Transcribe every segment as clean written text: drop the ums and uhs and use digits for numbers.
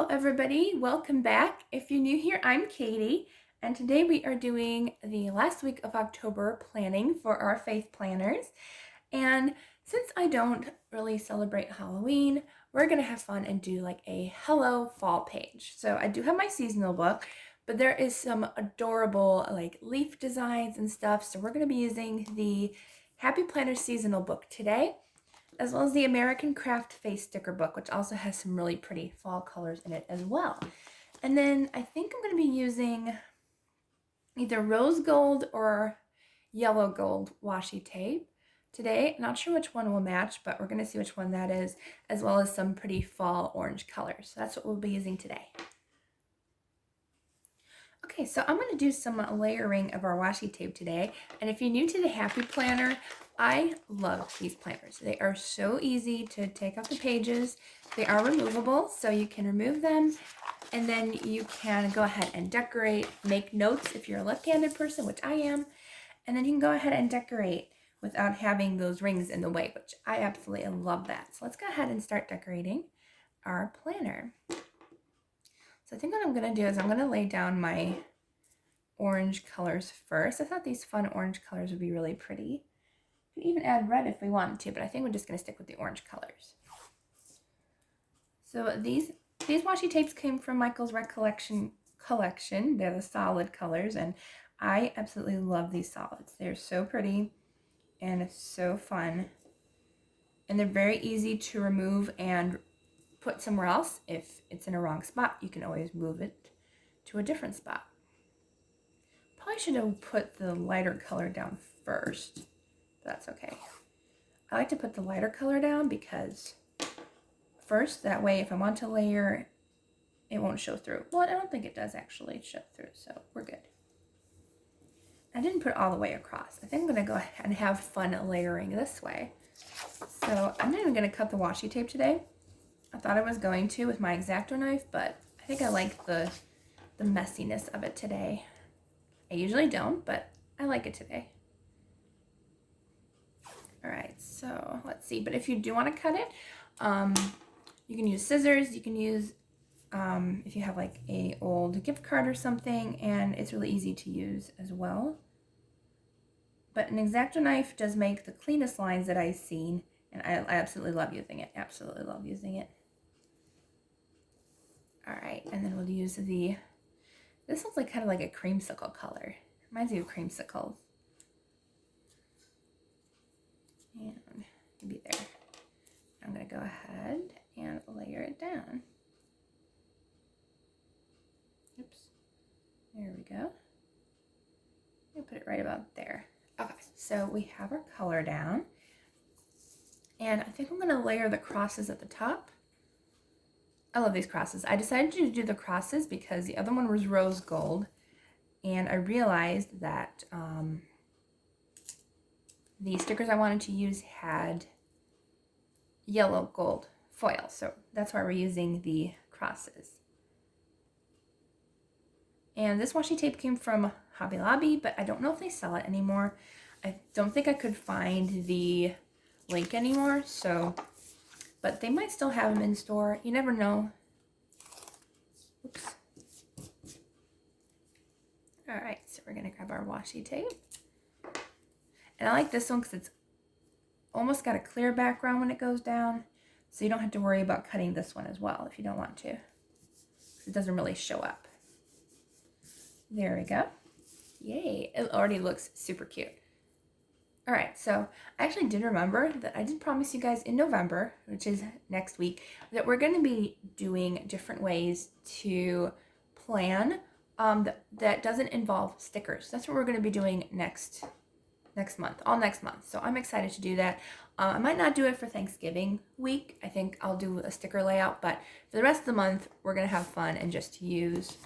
everybody, welcome back. If you're new here, I'm Katie, and today we are doing the last week of October planning for our faith planners. And since I don't really celebrate Halloween, we're gonna have fun and do like a Hello Fall page. So I do have my seasonal book, but there is some adorable like leaf designs and stuff. So we're gonna be using the Happy Planner seasonal book today, as well as the American Craft Face Sticker book, which also has some really pretty fall colors in it as well. And then I think I'm going to be using either rose gold or yellow gold washi tape today. Not sure which one will match, but we're going to see which one that is, as well as some pretty fall orange colors. So that's what we'll be using today. Okay, so I'm going to do some layering of our washi tape today. And if you're new to the Happy Planner, I love these planners. They are so easy to take off the pages. They are removable, so you can remove them, and then you can go ahead and decorate, make notes if you're a left-handed person, which I am, and then you can go ahead and decorate without having those rings in the way, which I absolutely love that. So let's go ahead and start decorating our planner. So I think what I'm going to do is I'm going to lay down my orange colors first. I thought these fun orange colors would be really pretty. We could even add red if we wanted to, but I think we're just going to stick with the orange colors. So these washi tapes came from Michael's Recollection collection. They're the solid colors, and I absolutely love these solids. They're so pretty and so fun, and they're very easy to remove and put somewhere else. If it's in a wrong spot, you can always move it to a different spot. Probably should have put the lighter color down first, but that's okay. I like to put the lighter color down because first, that way if I want to layer, it won't show through. Well, I don't think it does actually show through, so we're good. I didn't put it all the way across. I think I'm gonna go ahead and have fun layering this way. So I'm not even gonna cut the washi tape today. I thought I was going to with my X-Acto knife, but I think I like the messiness of it today. I usually don't, but I like it today. All right, so let's see. But if you do want to cut it, you can use scissors. You can use, if you have like a old gift card or something, and it's really easy to use as well. But an X-Acto knife does make the cleanest lines that I've seen, and I absolutely love using it. Absolutely love using it. All right, and then we'll use this looks like kind of like a creamsicle color. Reminds me of creamsicles. And maybe there. I'm gonna go ahead and layer it down. Oops, there we go. I'll put it right about there. Okay, so we have our color down. And I think I'm gonna layer the crosses at the top. I love these crosses. I decided to do the crosses because the other one was rose gold, and I realized that the stickers I wanted to use had yellow gold foil, so that's why we're using the crosses. And this washi tape came from Hobby Lobby, but I don't know if they sell it anymore. I don't think I could find the link anymore, so, but they might still have them in store. You never know. Oops. All right, so we're gonna grab our washi tape. And I like this one because it's almost got a clear background when it goes down, so you don't have to worry about cutting this one as well if you don't want to. It doesn't really show up. There we go. Yay, it already looks super cute. All right, so I actually did remember that I did promise you guys in November, which is next week, that we're going to be doing different ways to plan that doesn't involve stickers. That's what we're going to be doing next month, all next month. So I'm excited to do that. I might not do it for Thanksgiving week. I think I'll do a sticker layout, but for the rest of the month, we're going to have fun and just use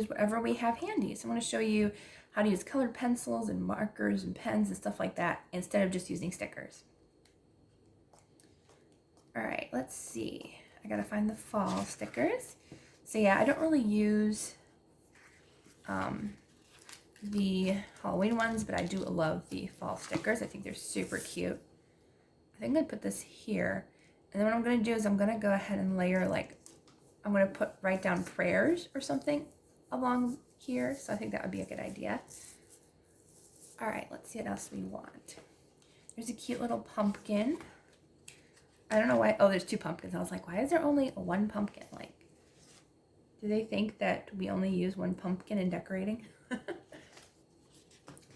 whatever we have handy. So I'm going to show you how to use colored pencils and markers and pens and stuff like that instead of just using stickers. All right, let's see. I gotta find the fall stickers. So yeah, I don't really use the Halloween ones, but I do love the fall stickers. I think they're super cute. I think I put this here. And then what I'm gonna do is I'm gonna go ahead and layer like I'm going to write down prayers or something along here. So I think that would be a good idea. All right, let's see what else we want. There's a cute little pumpkin. I don't know why. Oh, there's 2 pumpkins. I was like, why is there only 1 pumpkin? Like, do they think that we only use 1 pumpkin in decorating?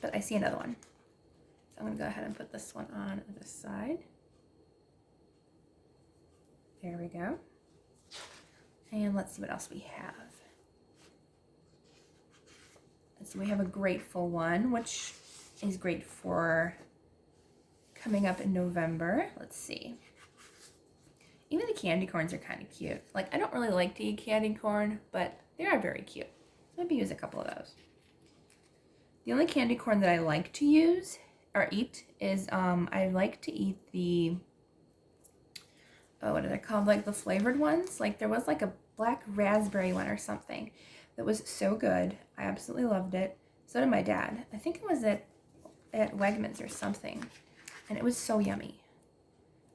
But I see another one. So I'm going to go ahead and put this one on this side. There we go. And let's see what else we have. Let's see, we have a grateful one, which is great for coming up in November. Let's see. Even the candy corns are kind of cute. Like, I don't really like to eat candy corn, but they are very cute. Maybe use a couple of those. The only candy corn that I like to use or eat is I like to eat the, oh, what are they called? Like the flavored ones. Like there was like a black raspberry one or something that was so good. I absolutely loved it. So did my dad. I think it was at Wegmans or something, and it was so yummy.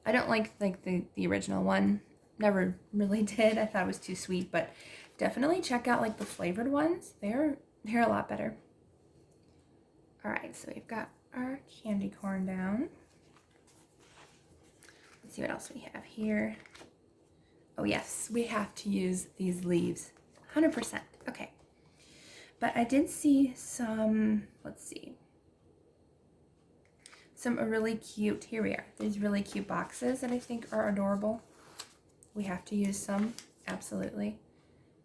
I don't like the original one. Never really did. I thought it was too sweet, but definitely check out like the flavored ones. They're a lot better. All right, so we've got our candy corn down. Let's see what else we have here. Oh yes, we have to use these leaves. 100%. Okay. But I did see some, let's see. Some really cute, here we are. These really cute boxes that I think are adorable. We have to use some, absolutely.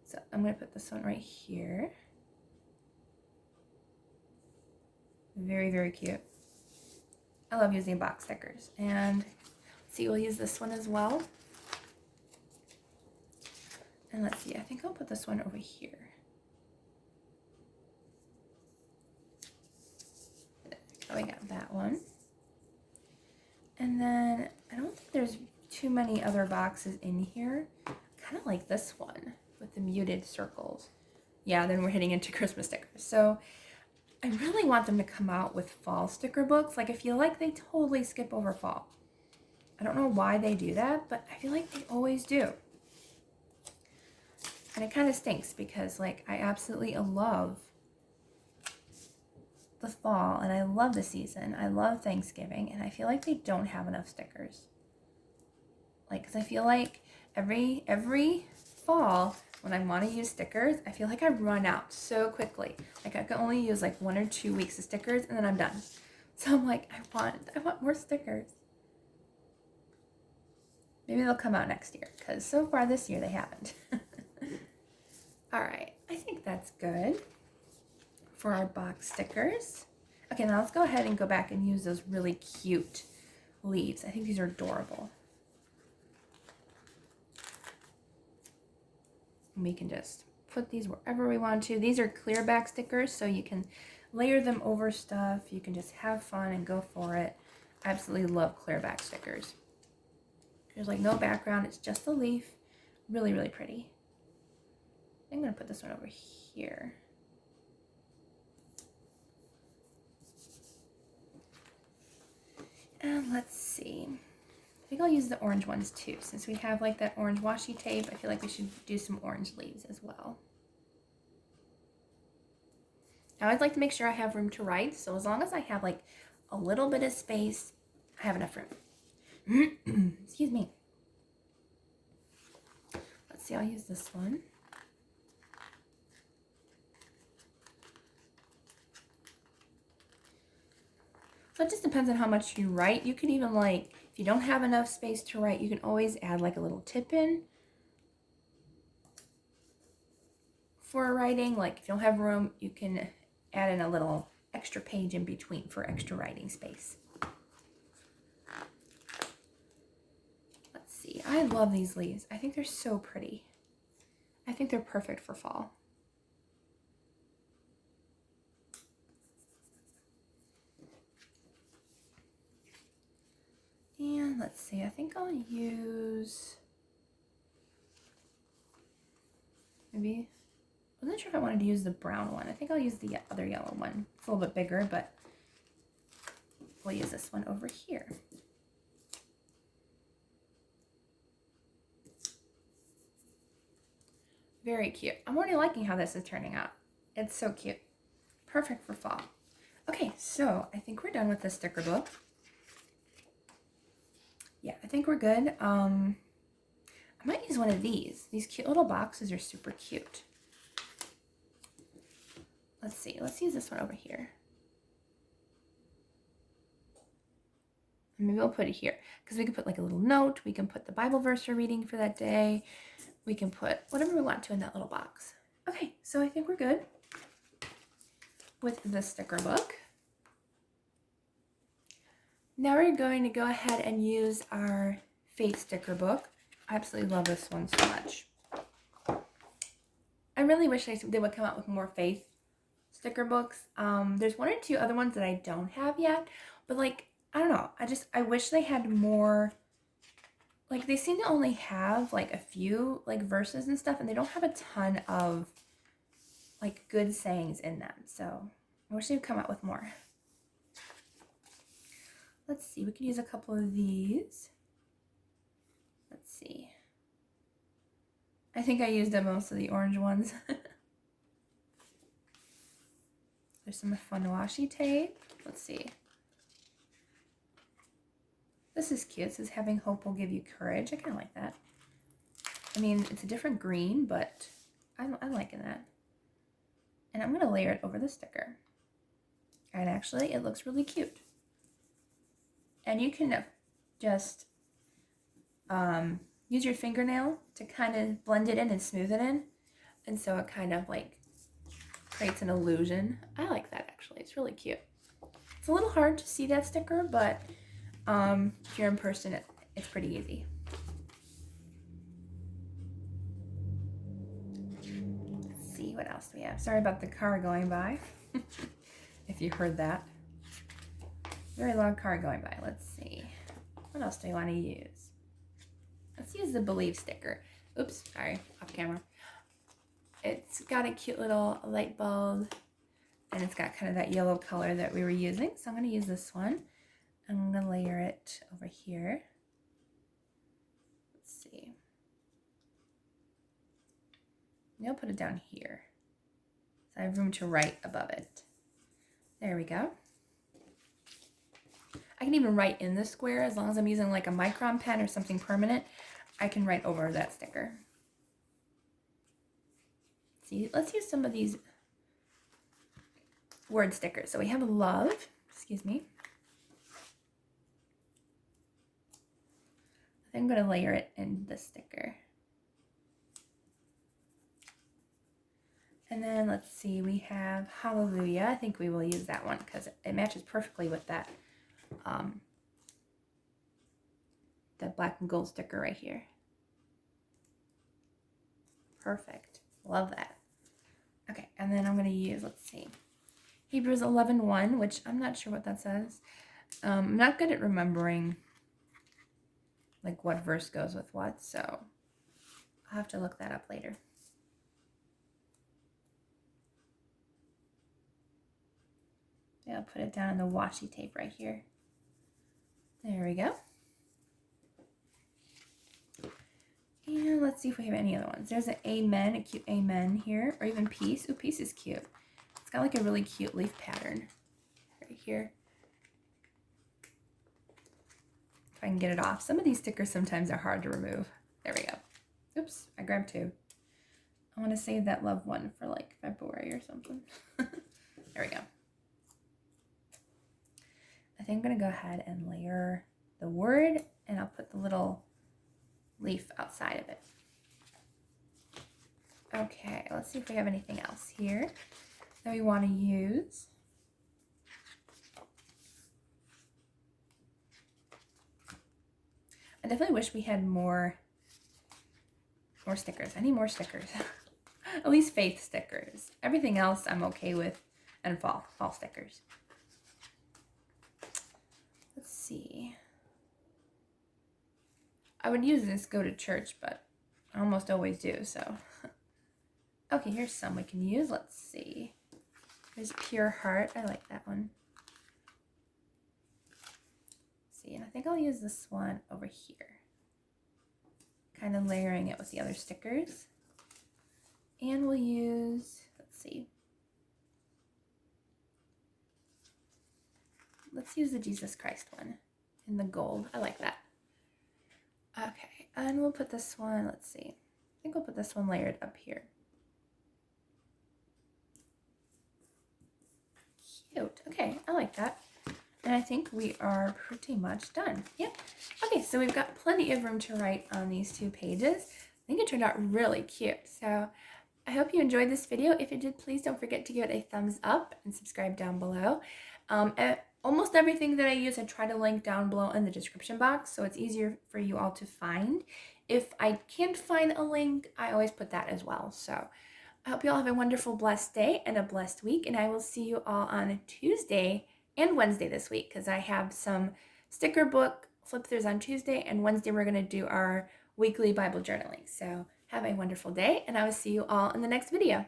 So I'm going to put this one right here. Very, very cute. I love using box stickers. And let's see, we'll use this one as well. And let's see, I think I'll put this one over here. Oh, we got that one. And then I don't think there's too many other boxes in here. I kind of like this one with the muted circles. Yeah, then we're hitting into Christmas stickers. So I really want them to come out with fall sticker books. Like I feel like they totally skip over fall. I don't know why they do that, but I feel like they always do. And it kind of stinks because like I absolutely love the fall and I love the season. I love Thanksgiving and I feel like they don't have enough stickers. Like, cause I feel like every fall when I want to use stickers, I feel like I run out so quickly. Like I can only use like 1 or 2 weeks of stickers and then I'm done. So I'm like, I want more stickers. Maybe they'll come out next year because so far this year they haven't. All right, I think that's good for our box stickers. Okay, now let's go ahead and go back and use those really cute leaves. I think these are adorable. And we can just put these wherever we want to. These are clear back stickers, so you can layer them over stuff. You can just have fun and go for it. I absolutely love clear back stickers. There's like no background, it's just a leaf. Really, really pretty. I'm gonna put this one over here. And let's see. I think I'll use the orange ones too. Since we have like that orange washi tape, I feel like we should do some orange leaves as well. I always like to make sure I have room to write. So as long as I have like a little bit of space, I have enough room. Excuse me. Let's see, I'll use this one. So it just depends on how much you write. You could even like, if you don't have enough space to write, you can always add like a little tip in for writing. Like if you don't have room, you can add in a little extra page in between for extra writing space. Let's see, I love these leaves. I think they're so pretty. I think they're perfect for fall. And let's see, I think I'll use, maybe, I wasn't sure if I wanted to use the brown one. I think I'll use the other yellow one. It's a little bit bigger, but we'll use this one over here. Very cute. I'm already liking how this is turning out. It's so cute. Perfect for fall. Okay, so I think we're done with the sticker book. Yeah, I think we're good. I might use one of these. These cute little boxes are super cute. Let's see. Let's use this one over here. Maybe we'll put it here because we can put like a little note. We can put the Bible verse we're reading for that day. We can put whatever we want to in that little box. Okay, so I think we're good with the sticker book. Now we're going to go ahead and use our faith sticker book. I absolutely love this one so much. I really wish they would come out with more faith sticker books. There's one or two other ones that I don't have yet, but like, I don't know. I wish they had more. Like, they seem to only have like a few like verses and stuff, and they don't have a ton of like good sayings in them. So I wish they would come out with more. Let's see, we can use a couple of these. Let's see. I think I used up most of the orange ones. There's some fun washi tape. Let's see. This is cute. It says, having hope will give you courage. I kind of like that. I mean, it's a different green, but I'm liking that. And I'm going to layer it over the sticker. And actually, it looks really cute. And you can just use your fingernail to kind of blend it in and smooth it in. And so it kind of like creates an illusion. I like that actually. It's really cute. It's a little hard to see that sticker, but if you're in person, it's pretty easy. Let's see, what else do we have? Sorry about the car going by, if you heard that. Very loud car going by. Let's see. What else do we want to use? Let's use the Believe sticker. Oops, sorry, off camera. It's got a cute little light bulb, and it's got kind of that yellow color that we were using. So I'm going to use this one. I'm going to layer it over here. Let's see. Maybe I'll put it down here, so I have room to write above it. There we go. I can even write in the square as long as I'm using like a micron pen or something permanent. I can write over that sticker. See, let's use some of these word stickers. So we have love, excuse me. I think I'm going to layer it in the sticker. And then let's see, we have hallelujah. I think we will use that one because it matches perfectly with that black and gold sticker right here. Perfect. Love that. Okay, and then I'm going to use, let's see, Hebrews 11:1, which I'm not sure what that says. I'm not good at remembering like what verse goes with what, so I'll have to look that up later. Yeah, I'll put it down on the washi tape right here. There we go. And let's see if we have any other ones. There's an amen, a cute amen here, or even peace. Ooh, peace is cute. It's got like a really cute leaf pattern right here. If I can get it off. Some of these stickers sometimes are hard to remove. There we go. Oops, I grabbed two. I want to save that love one for like February or something. There we go. I think I'm going to go ahead and layer the word, and I'll put the little leaf outside of it. Okay, let's see if we have anything else here that we want to use. I definitely wish we had more stickers. I need more stickers. At least faith stickers. Everything else I'm okay with, and fall stickers. Let's see. I would use this go to church, but I almost always do, so. Okay, here's some we can use. Let's see. There's Pure Heart. I like that one. Let's see, and I think I'll use this one over here. Kind of layering it with the other stickers. And we'll use, let's use the Jesus Christ one in the gold. I like that. Okay, and we'll put this one, I think we'll put this one layered up here. Cute. Okay, I like that. And I think we are pretty much done. Yep. Okay, so we've got plenty of room to write on these 2 pages. I think it turned out really cute. So I hope you enjoyed this video. If you did, please don't forget to give it a thumbs up and subscribe down below. Almost everything that I use, I try to link down below in the description box, so it's easier for you all to find. If I can't find a link, I always put that as well. So I hope you all have a wonderful, blessed day and a blessed week, and I will see you all on Tuesday and Wednesday this week, because I have some sticker book flip-throughs on Tuesday, and Wednesday we're going to do our weekly Bible journaling. So have a wonderful day, and I will see you all in the next video.